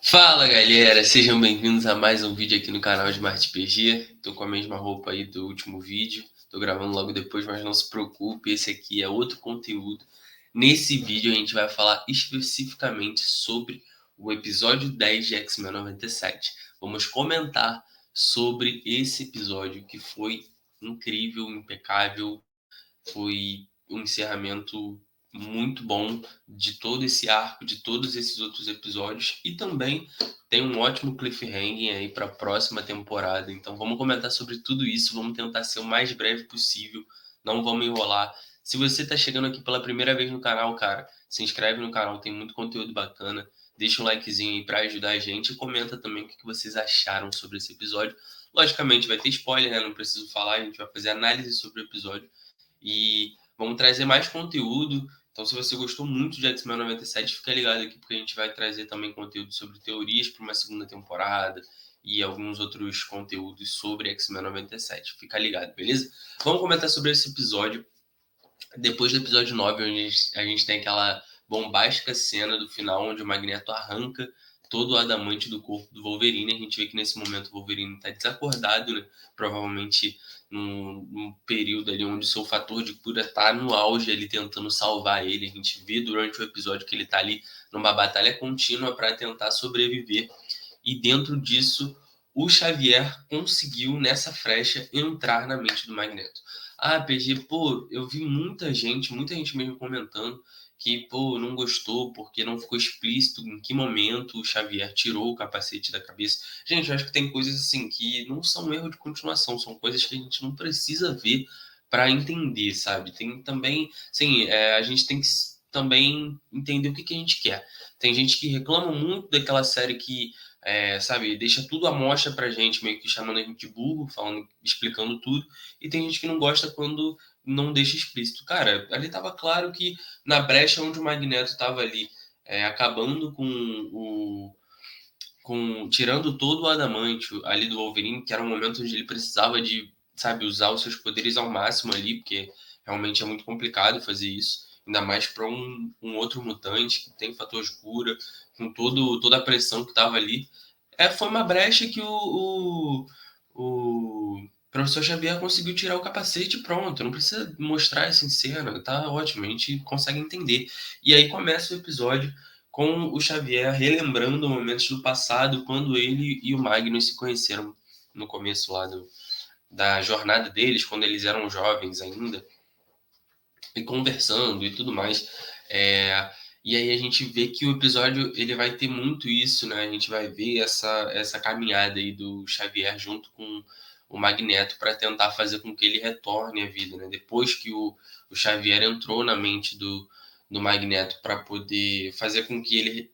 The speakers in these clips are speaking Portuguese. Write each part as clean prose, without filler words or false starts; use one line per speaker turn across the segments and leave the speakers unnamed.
Fala galera, sejam bem-vindos a mais um vídeo aqui no canal Smart PG. Tô com a mesma roupa aí do último vídeo, tô gravando logo depois, mas não se preocupe, esse aqui é outro conteúdo. Nesse vídeo a gente vai falar especificamente sobre o episódio 10 de X-Men 97. Vamos comentar sobre esse episódio que foi incrível, impecável, foi um encerramento muito bom de todo esse arco, de todos esses outros episódios, e também tem um ótimo cliffhanger aí para a próxima temporada. Então vamos comentar sobre tudo isso, vamos tentar ser o mais breve possível, não vamos enrolar. Se você está chegando aqui pela primeira vez no canal, cara, se inscreve no canal, tem muito conteúdo bacana. Deixa um likezinho aí para ajudar a gente e comenta também o que vocês acharam sobre esse episódio. Logicamente vai ter spoiler, né? Não preciso falar, a gente vai fazer análise sobre o episódio e vamos trazer mais conteúdo. Então, se você gostou muito de X-Men 97, fica ligado aqui, porque a gente vai trazer também conteúdo sobre teorias para uma segunda temporada e alguns outros conteúdos sobre X-Men 97. Fica ligado, beleza? Vamos comentar sobre esse episódio. Depois do episódio 9, onde a gente tem aquela bombástica cena do final, onde o Magneto arranca todo o adamante do corpo do Wolverine. A gente vê que nesse momento o Wolverine está desacordado, né? Provavelmente num período ali onde o seu fator de cura está no auge, ele tentando salvar ele. A gente vê durante o episódio que ele está ali numa batalha contínua para tentar sobreviver. E dentro disso, o Xavier conseguiu, nessa frecha, entrar na mente do Magneto. Ah, PG, pô, eu vi muita gente mesmo comentando que, pô, não gostou porque não ficou explícito em que momento o Xavier tirou o capacete da cabeça. Gente, eu acho que tem coisas assim que não são erro de continuação, são coisas que a gente não precisa ver para entender, sabe? Tem também, sim, a gente tem que também entender o que, que a gente quer. Tem gente que reclama muito daquela série que sabe, deixa tudo à mostra pra gente, meio que chamando a gente de burro, falando, explicando tudo, e tem gente que não gosta quando não deixa explícito. Cara, ali tava claro que na brecha onde o Magneto tava ali, acabando tirando todo o adamantio ali do Wolverine, que era um momento onde ele precisava de, sabe, usar os seus poderes ao máximo ali, porque realmente é muito complicado fazer isso, ainda mais para um outro mutante que tem fator de cura, com toda a pressão que estava ali. Foi uma brecha que o professor Xavier conseguiu tirar o capacete e pronto. Não precisa mostrar isso em cena, tá ótimo, a gente consegue entender. E aí começa o episódio com o Xavier relembrando momentos do passado, quando ele e o Magnus se conheceram no começo lá da jornada deles, quando eles eram jovens ainda, e conversando e tudo mais. É, e aí a gente vê que o episódio ele vai ter muito isso, né? A gente vai ver essa caminhada aí do Xavier junto com o Magneto para tentar fazer com que ele retorne à vida, né? Depois que o Xavier entrou na mente do Magneto para poder fazer com que ele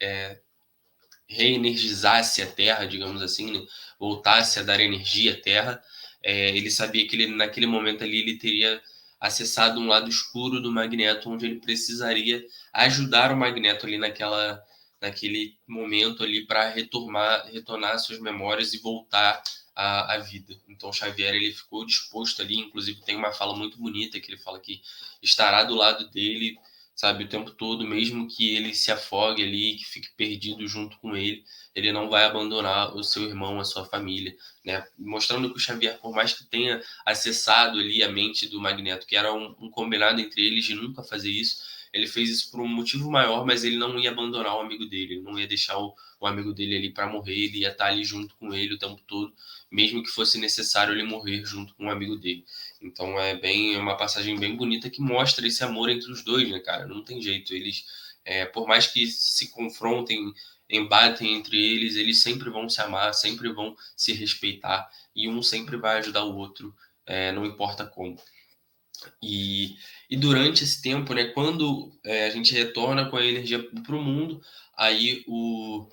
reenergizasse a Terra, digamos assim, né? Voltasse a dar energia à Terra. Ele sabia que ele, naquele momento ali ele teria acessado um lado escuro do Magneto, onde ele precisaria ajudar o Magneto ali naquele momento ali para retornar suas memórias e voltar à vida. Então Xavier ele ficou disposto ali, inclusive tem uma fala muito bonita que ele fala que estará do lado dele, sabe, o tempo todo, mesmo que ele se afogue ali, que fique perdido junto com ele, ele não vai abandonar o seu irmão, a sua família, né? Mostrando que o Xavier, por mais que tenha acessado ali a mente do Magneto, que era um combinado entre eles de nunca fazer isso, ele fez isso por um motivo maior, mas ele não ia abandonar o amigo dele, ele não ia deixar o amigo dele ali para morrer, ele ia estar ali junto com ele o tempo todo, mesmo que fosse necessário ele morrer junto com o amigo dele. Então é uma passagem bem bonita que mostra esse amor entre os dois, né, cara? Não tem jeito. Eles, por mais que se confrontem, embatem entre eles, eles sempre vão se amar, sempre vão se respeitar e um sempre vai ajudar o outro, não importa como. E, e durante esse tempo, né, quando a gente retorna com a energia para o mundo, aí o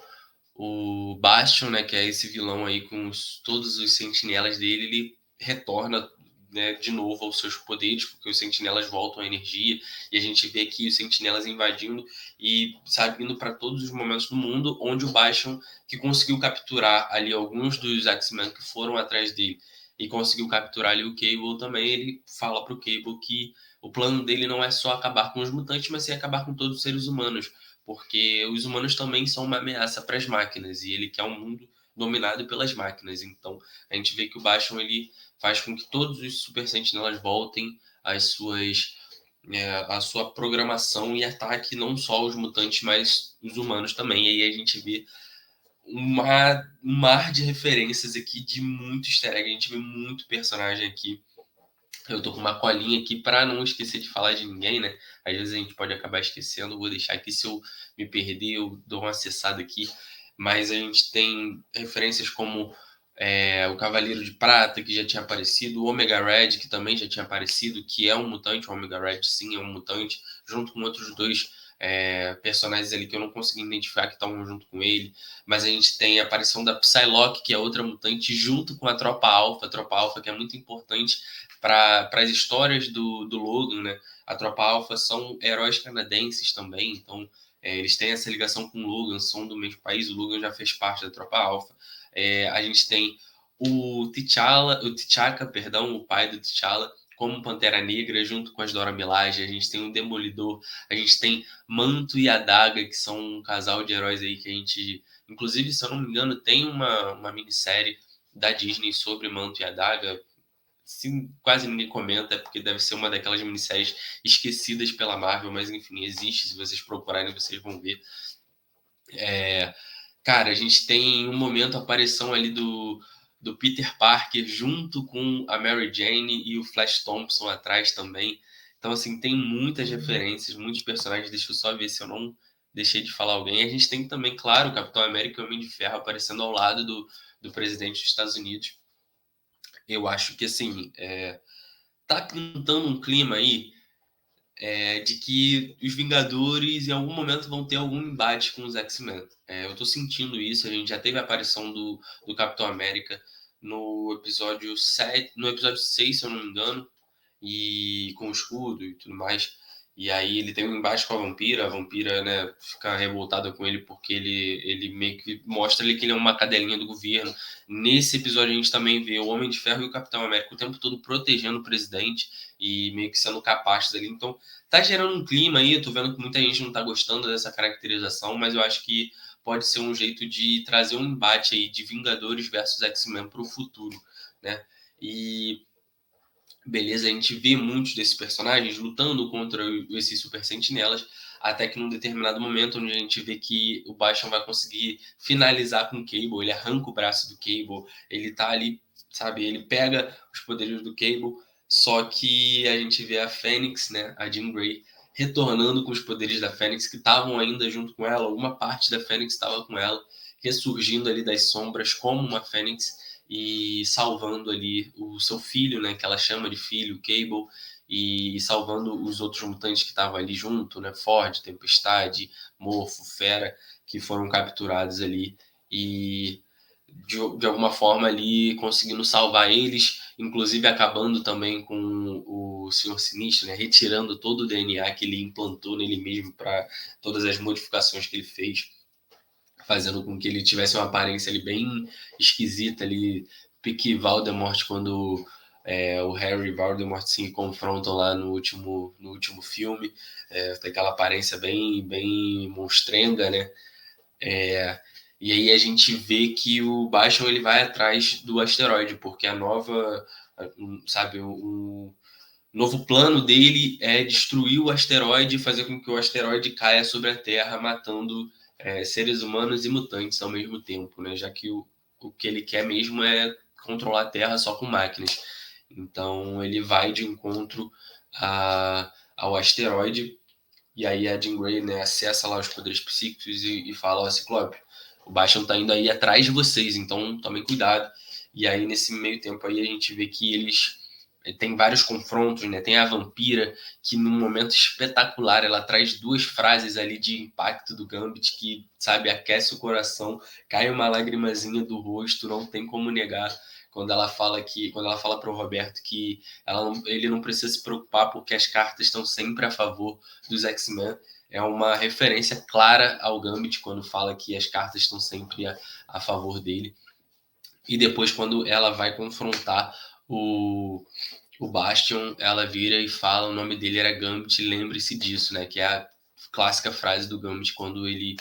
Bastion, né, que é esse vilão aí com todos os sentinelas dele, ele retorna, né, de novo aos seus poderes, porque os sentinelas voltam à energia, e a gente vê que os sentinelas invadindo e, sabe, indo para todos os momentos do mundo, onde o Bastion, que conseguiu capturar ali alguns dos X-Men que foram atrás dele, e conseguiu capturar ali o Cable também, ele fala pro Cable que o plano dele não é só acabar com os mutantes, mas sim acabar com todos os seres humanos, porque os humanos também são uma ameaça para as máquinas, e ele quer um mundo dominado pelas máquinas. Então, a gente vê que o Bastion ele faz com que todos os Super Sentinelas voltem à sua programação e ataque não só os mutantes, mas os humanos também. E aí a gente vê um mar de referências aqui, de muito easter egg. A gente vê muito personagem aqui. Eu tô com uma colinha aqui para não esquecer de falar de ninguém, né? Às vezes a gente pode acabar esquecendo. Vou deixar aqui, se eu me perder, eu dou uma acessada aqui. Mas a gente tem referências como o Cavaleiro de Prata, que já tinha aparecido, o Omega Red, que também já tinha aparecido, que é um mutante. O Omega Red, sim, é um mutante, junto com outros dois personagens ali que eu não consegui identificar que estavam junto com ele. Mas a gente tem a aparição da Psylocke, que é outra mutante, junto com a Tropa Alpha, que é muito importante para as histórias do Logan, né? A Tropa Alpha são heróis canadenses também, então eles têm essa ligação com o Logan, são do mesmo país. O Logan já fez parte da Tropa Alpha. A gente tem o T'Chaka, perdão, o pai do T'Challa, como Pantera Negra, junto com as Dora Milaje. A gente tem o Demolidor, a gente tem Manto e Adaga, que são um casal de heróis aí que a gente, inclusive, se eu não me engano, tem uma minissérie da Disney sobre Manto e Adaga. Se quase ninguém comenta, é porque deve ser uma daquelas minisséries esquecidas pela Marvel, mas enfim, existe. Se vocês procurarem, vocês vão ver. Cara, a gente tem um momento a aparição ali do Peter Parker junto com a Mary Jane e o Flash Thompson atrás também. Então, assim, tem muitas referências, muitos personagens. Deixa eu só ver se eu não deixei de falar alguém. A gente tem também, claro, o Capitão América e o Homem de Ferro aparecendo ao lado do presidente dos Estados Unidos. Eu acho que, assim, tá pintando um clima aí de que os Vingadores em algum momento vão ter algum embate com os X-Men. Eu tô sentindo isso. A gente já teve a aparição do Capitão América no episódio 7, no episódio 6, se eu não me engano, e com o escudo e tudo mais. E aí ele tem um embate com a vampira, né, fica revoltada com ele porque ele meio que mostra ali que ele é uma cadelinha do governo. Nesse episódio a gente também vê o Homem de Ferro e o Capitão América o tempo todo protegendo o presidente e meio que sendo capazes ali. Então tá gerando um clima aí, eu tô vendo que muita gente não tá gostando dessa caracterização, mas eu acho que pode ser um jeito de trazer um embate aí de Vingadores versus X-Men para o futuro, né? E beleza, a gente vê muitos desses personagens lutando contra esses super sentinelas, até que num determinado momento, onde a gente vê que o Bastion vai conseguir finalizar com o Cable, ele arranca o braço do Cable, ele tá ali, sabe, ele pega os poderes do Cable, só que a gente vê a Fênix, né, a Jean Grey, retornando com os poderes da Fênix, que estavam ainda junto com ela, alguma parte da Fênix estava com ela, ressurgindo ali das sombras como uma Fênix, e salvando ali o seu filho, né, que ela chama de filho, Cable, e salvando os outros mutantes que estavam ali junto, né, Ford, Tempestade, Morfo, Fera, que foram capturados ali e de alguma forma ali conseguindo salvar eles, inclusive acabando também com o Senhor Sinistro, né, retirando todo o DNA que ele implantou nele mesmo para todas as modificações que ele fez, fazendo com que ele tivesse uma aparência ali bem esquisita ali, pique Voldemort quando o Harry e Voldemort se confrontam lá no último filme, tem aquela aparência bem monstrenga, né? E aí a gente vê que o Bastion ele vai atrás do asteroide, porque a nova, sabe, o novo plano dele é destruir o asteroide e fazer com que o asteroide caia sobre a Terra, matando seres humanos e mutantes ao mesmo tempo, né? Já que o que ele quer mesmo é controlar a Terra só com máquinas. Então ele vai de encontro ao asteroide e aí a Jean Grey, né, acessa lá os poderes psíquicos e fala, ó, Ciclope, o Bastion tá indo aí atrás de vocês, então tomem cuidado. E aí nesse meio tempo aí a gente vê que eles tem vários confrontos, né? Tem a vampira, que num momento espetacular, ela traz duas frases ali de impacto do Gambit que, sabe, aquece o coração, cai uma lagrimazinha do rosto, não tem como negar. Quando ela fala para o Roberto que ele não precisa se preocupar porque as cartas estão sempre a favor dos X-Men, é uma referência clara ao Gambit quando fala que as cartas estão sempre a favor dele. E depois, quando ela vai confrontar o Bastion, ela vira e fala, o nome dele era Gambit, lembre-se disso, né? Que é a clássica frase do Gambit quando ele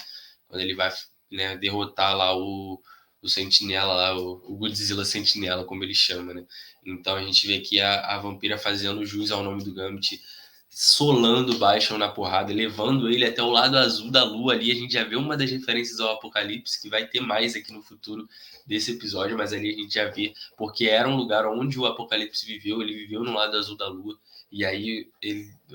vai, né, derrotar lá o Sentinela, lá, o Godzilla Sentinela, como ele chama, né? Então a gente vê aqui a Vampira fazendo jus ao nome do Gambit, solando o Bastion na porrada, levando ele até o lado azul da lua ali. A gente já vê uma das referências ao Apocalipse, que vai ter mais aqui no futuro desse episódio, mas ali a gente já vê, porque era um lugar onde o Apocalipse viveu, ele viveu no lado azul da lua, e aí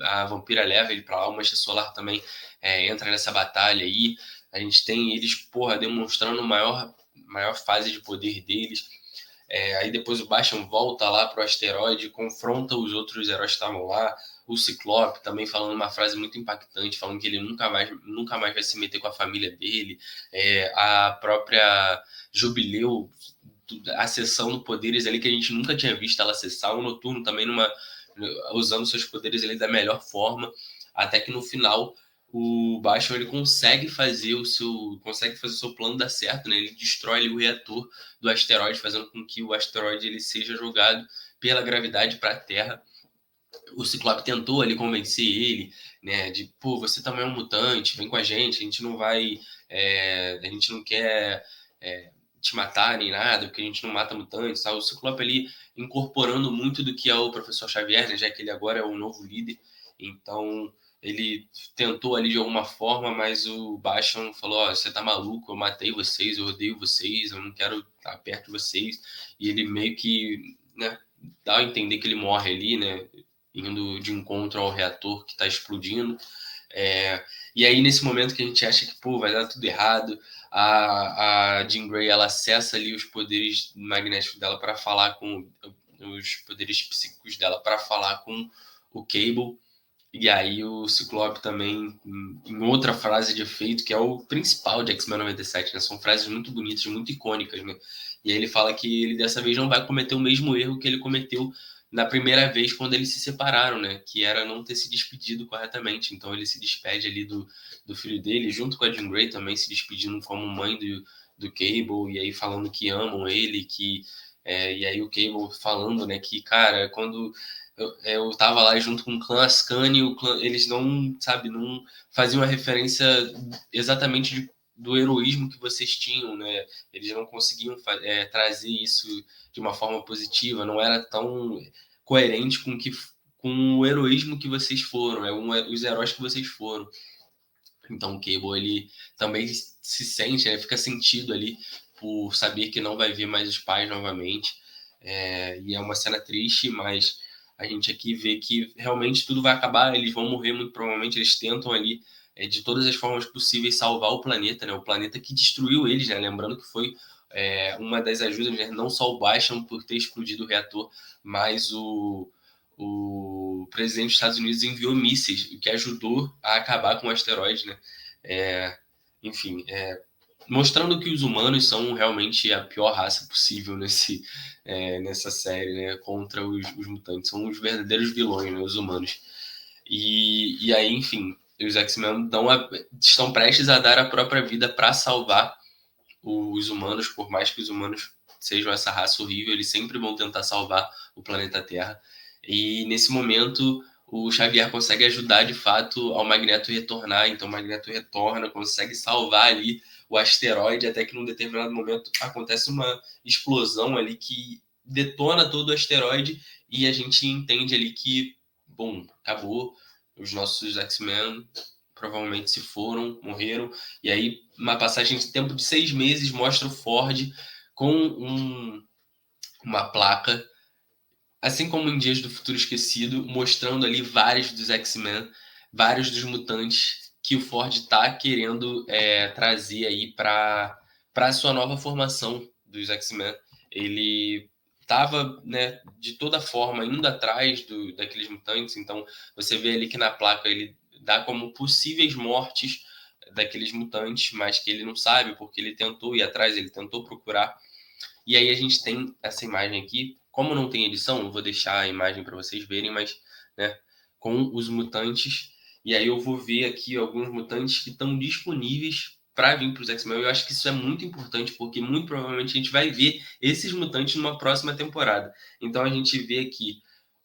a Vampira leva ele pra lá, o Mancha Solar também entra nessa batalha aí. A gente tem eles, porra, demonstrando maior fase de poder deles. Aí depois o Bastion volta lá pro asteroide, confronta os outros heróis que estavam lá. O Ciclope também falando uma frase muito impactante, falando que ele nunca mais vai se meter com a família dele. A própria Jubileu acessando poderes ali que a gente nunca tinha visto ela acessar. O Noturno também usando seus poderes ali da melhor forma. Até que no final o Bastion ele consegue fazer o seu plano dar certo, né? Ele destrói ali o reator do asteroide, fazendo com que o asteroide ele seja jogado pela gravidade para a Terra. O Ciclope tentou ali convencer ele, né, de, pô, você também é um mutante, vem com a gente não vai, a gente não quer te matar nem nada, porque a gente não mata mutantes, sabe? O Ciclope ali incorporando muito do que é o Professor Xavier, né, já que ele agora é o novo líder, então ele tentou ali de alguma forma, mas o Bastion falou, ó, você tá maluco, eu matei vocês, eu odeio vocês, eu não quero estar perto de vocês, e ele meio que, né, dá a entender que ele morre ali, né, indo de encontro ao reator que está explodindo. E aí, nesse momento que a gente acha que, pô, vai dar tudo errado, a Jean Grey, ela acessa ali os poderes magnéticos dela para falar com os poderes psíquicos dela para falar com o Cable. E aí o Ciclope também, em outra frase de efeito, que é o principal de X-Men 97, né? São frases muito bonitas, muito icônicas, né? E aí ele fala que ele dessa vez não vai cometer o mesmo erro que ele cometeu na primeira vez quando eles se separaram, né? Que era não ter se despedido corretamente. Então ele se despede ali do filho dele, junto com a Jean Grey também se despedindo como mãe do Cable, e aí falando que amam ele, e aí o Cable falando, né, que, cara, quando eu tava lá junto com o clã Ascani, eles não, sabe, não faziam a referência exatamente do heroísmo que vocês tinham, né? Eles não conseguiam trazer isso de uma forma positiva, não era tão coerente com o heroísmo que vocês foram, os heróis que vocês foram. Então o Cable, ele também se sente, né, fica sentido ali por saber que não vai ver mais os pais novamente. E é uma cena triste, mas a gente aqui vê que realmente tudo vai acabar, eles vão morrer muito provavelmente, eles tentam ali de todas as formas possíveis salvar o planeta, né? O planeta que destruiu eles, né? Lembrando que foi uma das ajudas, né? Não só o Bastion por ter explodido o reator, mas o presidente dos Estados Unidos enviou mísseis, o que ajudou a acabar com o asteroide, né? Enfim, mostrando que os humanos são realmente a pior raça possível nessa série, né? Contra os mutantes. São os verdadeiros vilões, né? Os humanos. E aí, enfim, os X-Men estão prestes a dar a própria vida para salvar os humanos, por mais que os humanos sejam essa raça horrível, eles sempre vão tentar salvar o planeta Terra. E nesse momento, o Xavier consegue ajudar de fato ao Magneto retornar, então o Magneto retorna, consegue salvar ali o asteroide, até que num determinado momento acontece uma explosão ali que detona todo o asteroide e a gente entende ali que, bom, acabou, os nossos X-Men provavelmente se foram, morreram, e aí uma passagem de tempo de 6 meses mostra o Ford com uma placa, assim como em Dias do Futuro Esquecido, mostrando ali vários dos X-Men, vários dos mutantes que o Ford está querendo trazer aí para a sua nova formação dos X-Men. Ele estava, né, de toda forma indo atrás daqueles mutantes, então você vê ali que na placa ele dá como possíveis mortes daqueles mutantes, mas que ele não sabe porque ele tentou ir atrás, ele tentou procurar. E aí a gente tem essa imagem aqui. Como não tem edição, eu vou deixar a imagem para vocês verem, mas, né, com os mutantes. E aí eu vou ver aqui alguns mutantes que estão disponíveis para vir para os X-Men. Eu acho que isso é muito importante, porque muito provavelmente a gente vai ver esses mutantes numa próxima temporada. Então a gente vê aqui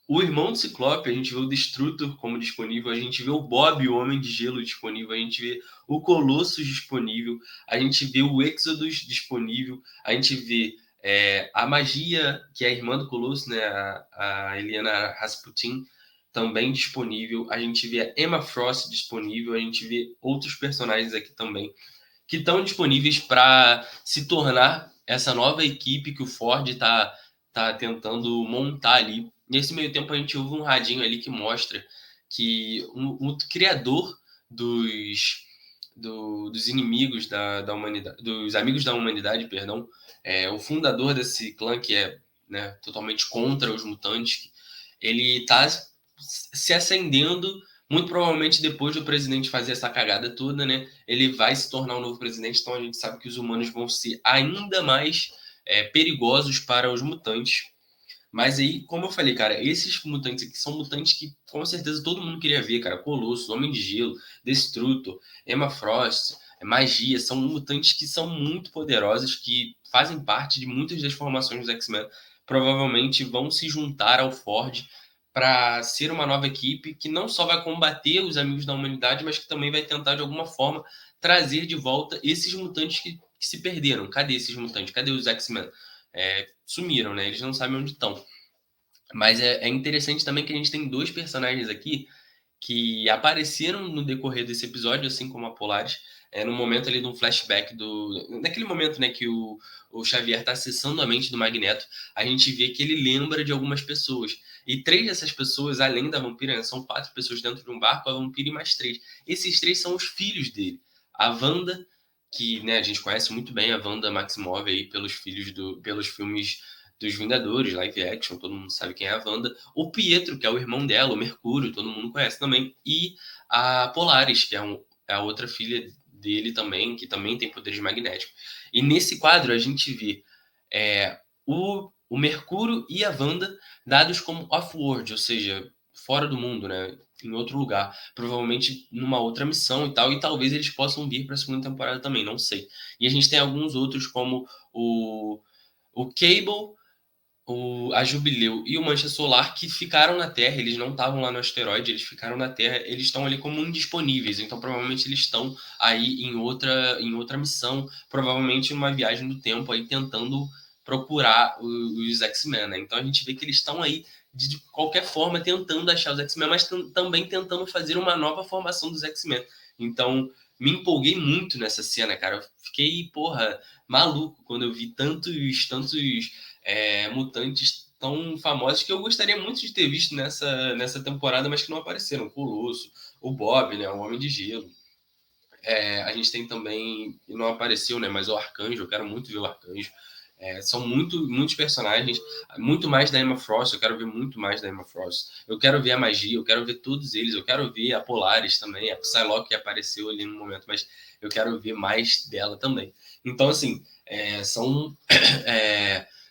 o irmão do Ciclope, a gente vê o Destrutor como disponível, a gente vê o Bob, o Homem de Gelo, disponível, a gente vê o Colossus disponível, a gente vê o Exodus disponível, a gente vê a Magia, que é a irmã do Colossus, né, a Eliana Rasputin, também disponível, a gente vê a Emma Frost disponível, a gente vê outros personagens aqui também que estão disponíveis para se tornar essa nova equipe que o Ford tá tentando montar ali. Nesse meio tempo, a gente ouve um radinho ali que mostra que o criador dos inimigos da humanidade, dos amigos da humanidade, perdão, o fundador desse clã que é, né, totalmente contra os mutantes, ele está se acendendo, muito provavelmente depois do presidente fazer essa cagada toda, né? Ele vai se tornar o novo presidente, então a gente sabe que os humanos vão ser ainda mais perigosos para os mutantes. Mas aí, como eu falei, cara, esses mutantes aqui são mutantes que com certeza todo mundo queria ver, cara. Colossus, Homem de Gelo, Destrutor, Emma Frost, Magia, são mutantes que são muito poderosos, que fazem parte de muitas das formações dos X-Men. Provavelmente vão se juntar ao Ford para ser uma nova equipe que não só vai combater os amigos da humanidade, mas que também vai tentar, de alguma forma, trazer de volta esses mutantes que se perderam. Cadê esses mutantes? Cadê os X-Men? Sumiram, né? Eles não sabem onde estão. Mas é interessante também que a gente tem dois personagens aqui que apareceram no decorrer desse episódio, assim como a Polaris, no momento ali de um flashback naquele momento, né, que o Xavier está acessando a mente do Magneto, a gente vê que ele lembra de algumas pessoas. E três dessas pessoas, além da vampira, né, são quatro pessoas dentro de um barco, a vampira e mais três. Esses três são os filhos dele. A Wanda, que, né, a gente conhece muito bem a Wanda Maximoff aí pelos filmes dos Vingadores, live action, todo mundo sabe quem é a Wanda. O Pietro, que é o irmão dela, o Mercúrio, todo mundo conhece também. E a Polaris, que é a outra filha dele também, que também tem poderes magnéticos. E nesse quadro a gente vê o Mercúrio e a Wanda dados como off-world, ou seja, fora do mundo, né? Em outro lugar, provavelmente numa outra missão e tal, e talvez eles possam vir para a segunda temporada também, não sei. E a gente tem alguns outros, como o Cable, a Jubileu e o Mancha Solar, que ficaram na Terra, eles não estavam lá no asteroide, eles ficaram na Terra, eles estão ali como indisponíveis, então provavelmente eles estão aí em outra missão, provavelmente numa viagem do tempo, aí tentando procurar os X-Men, né? Então a gente vê que eles estão aí de qualquer forma tentando achar os X-Men, mas também tentando fazer uma nova formação dos X-Men. Então me empolguei muito nessa cena, cara. Eu fiquei, porra, maluco quando eu vi tantos mutantes tão famosos que eu gostaria muito de ter visto nessa temporada, mas que não apareceram. O Colosso, o Bob, né, o Homem de Gelo. A gente tem também, e não apareceu, né, mas o Arcanjo, eu quero muito ver o Arcanjo. São muitos personagens, muito mais da Emma Frost, eu quero ver muito mais da Emma Frost. Eu quero ver a Magia, eu quero ver todos eles, eu quero ver a Polaris também, a Psylocke que apareceu ali no momento, mas eu quero ver mais dela também. Então, assim, são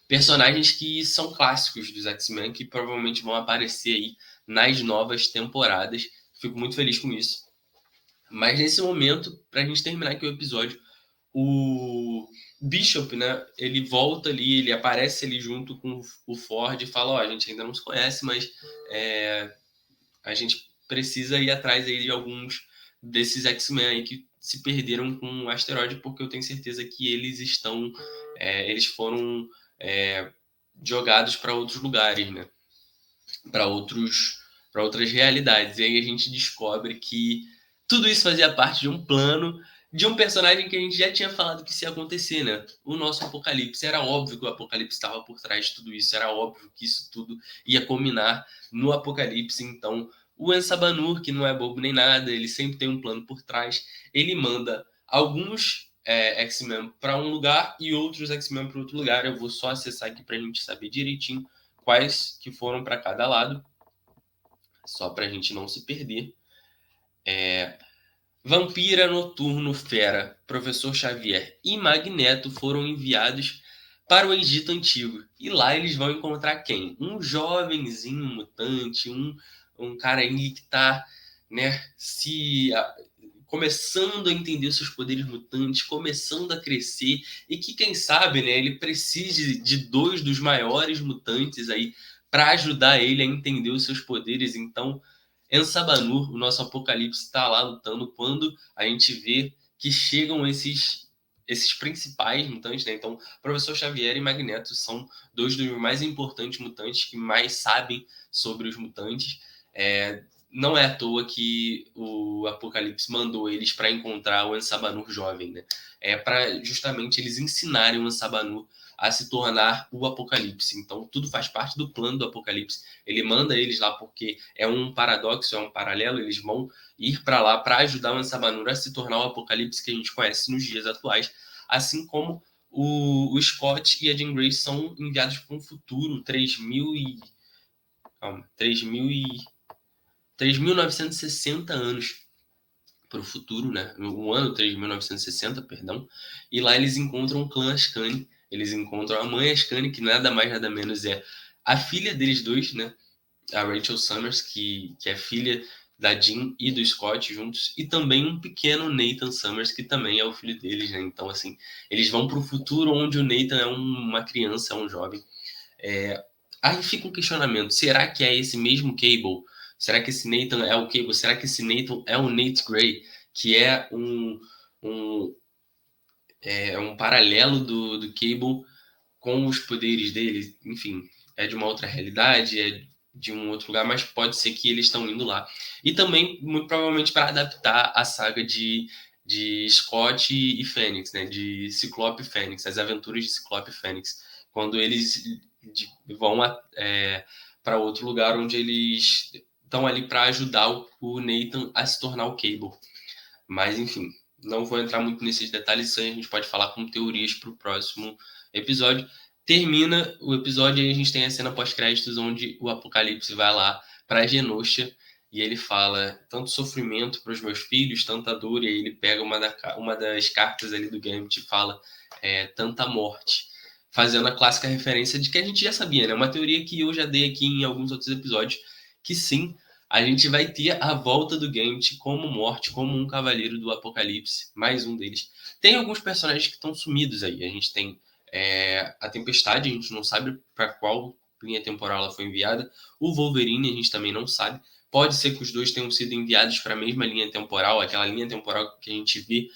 personagens que são clássicos dos X-Men, que provavelmente vão aparecer aí nas novas temporadas. Fico muito feliz com isso. Mas nesse momento, pra gente terminar aqui o episódio, o Bishop, né, ele volta ali, ele aparece ali junto com o Ford e fala, a gente ainda não se conhece, mas a gente precisa ir atrás aí de alguns desses X-Men aí que se perderam com o asteroide, porque eu tenho certeza que eles foram jogados para outros lugares, né, para outras realidades. E aí a gente descobre que tudo isso fazia parte de um plano de um personagem que a gente já tinha falado que isso ia acontecer, né? O nosso Apocalipse. Era óbvio que o Apocalipse estava por trás de tudo isso. Era óbvio que isso tudo ia culminar no Apocalipse. Então, o Ensabanur, que não é bobo nem nada, ele sempre tem um plano por trás. Ele manda alguns X-Men para um lugar e outros X-Men para outro lugar. Eu vou só acessar aqui para a gente saber direitinho quais que foram para cada lado, só para a gente não se perder. Vampira, Noturno, Fera, Professor Xavier e Magneto foram enviados para o Egito Antigo. E lá eles vão encontrar quem? Um jovenzinho mutante, um cara aí que está, né, começando a entender seus poderes mutantes, começando a crescer, e que, quem sabe, né, ele precise de dois dos maiores mutantes aí para ajudar ele a entender os seus poderes. Então, Ensabanur, o nosso Apocalipse, está lá lutando quando a gente vê que chegam esses principais mutantes, né? Então, Professor Xavier e Magneto são dois dos mais importantes mutantes que mais sabem sobre os mutantes. Não é à toa que o Apocalipse mandou eles para encontrar o Ensabanur jovem, né? Para justamente eles ensinarem o Ensabanur a se tornar o Apocalipse. Então, tudo faz parte do plano do Apocalipse. Ele manda eles lá porque é um paradoxo, é um paralelo, eles vão ir para lá para ajudar o Ensabanur a se tornar o Apocalipse que a gente conhece nos dias atuais, assim como o Scott e a Jean Grey são enviados para um futuro 3.960 anos para o futuro, né? O ano 3.960, perdão. E lá eles encontram o clã Ascani, eles encontram a mãe Ascani, que nada mais nada menos é a filha deles dois, né? A Rachel Summers, que é filha da Jean e do Scott juntos, e também um pequeno Nathan Summers, que também é o filho deles, né? Então, assim, eles vão para o futuro onde o Nathan é uma criança, é um jovem. Aí fica um questionamento, será que é esse mesmo Cable? Será que esse Nathan é o Cable? Será que esse Nathan é o Nate Grey, que é um, um paralelo do Cable com os poderes dele? Enfim, é de uma outra realidade, é de um outro lugar, mas pode ser que eles estão indo lá. E também, muito provavelmente, para adaptar a saga de Scott e Fênix, né? De Ciclope e Fênix, as aventuras de Ciclope e Fênix. Quando eles vão para outro lugar onde eles estão ali para ajudar o Nathan a se tornar o Cable. Mas, enfim, não vou entrar muito nesses detalhes, isso aí a gente pode falar com teorias para o próximo episódio. Termina o episódio e a gente tem a cena pós-créditos onde o Apocalipse vai lá para Genosha e ele fala tanto sofrimento para os meus filhos, tanta dor, e aí ele pega uma das cartas ali do Gambit e fala tanta morte, fazendo a clássica referência de que a gente já sabia, né? Uma teoria que eu já dei aqui em alguns outros episódios, que sim, a gente vai ter a volta do Gambit como morte, como um cavaleiro do Apocalipse, mais um deles. Tem alguns personagens que estão sumidos aí. A gente tem a Tempestade, a gente não sabe para qual linha temporal ela foi enviada. O Wolverine, a gente também não sabe. Pode ser que os dois tenham sido enviados para a mesma linha temporal, aquela linha temporal que a gente vê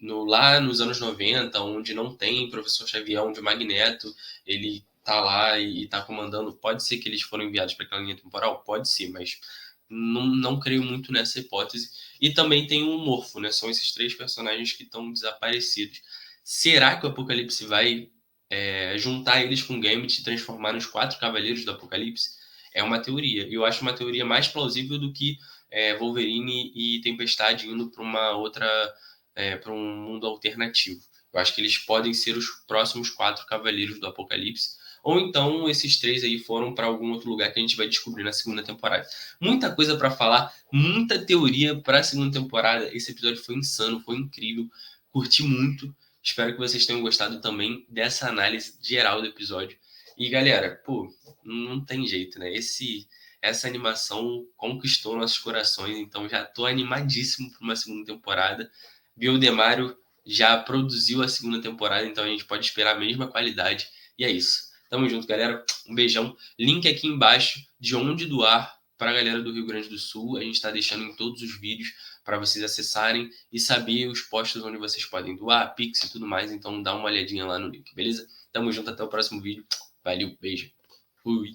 lá nos anos 90, onde não tem Professor Xavier, onde o Magneto ele tá lá e tá comandando. Pode ser que eles foram enviados para aquela linha temporal? Pode ser, mas não creio muito nessa hipótese. E também tem o Morfo, né? São esses três personagens que estão desaparecidos. Será que o Apocalipse vai juntar eles com o Gambit e transformar nos 4 Cavaleiros do Apocalipse? É uma teoria. Eu acho uma teoria mais plausível do que Wolverine e Tempestade indo para uma outra, para um mundo alternativo. Eu acho que eles podem ser os próximos 4 Cavaleiros do Apocalipse. Ou então esses 3 aí foram para algum outro lugar que a gente vai descobrir na segunda temporada. Muita coisa para falar, muita teoria para a segunda temporada. Esse episódio foi insano, foi incrível, curti muito. Espero que vocês tenham gostado também dessa análise geral do episódio. E galera, pô, não tem jeito, né? Essa animação conquistou nossos corações, então já tô animadíssimo para uma segunda temporada. Bill DeMario já produziu a segunda temporada, então a gente pode esperar a mesma qualidade. E é isso. Tamo junto, galera. Um beijão. Link aqui embaixo de onde doar para a galera do Rio Grande do Sul. A gente está deixando em todos os vídeos para vocês acessarem e saber os postos onde vocês podem doar, Pix e tudo mais. Então dá uma olhadinha lá no link, beleza? Tamo junto, até o próximo vídeo. Valeu, beijo. Fui.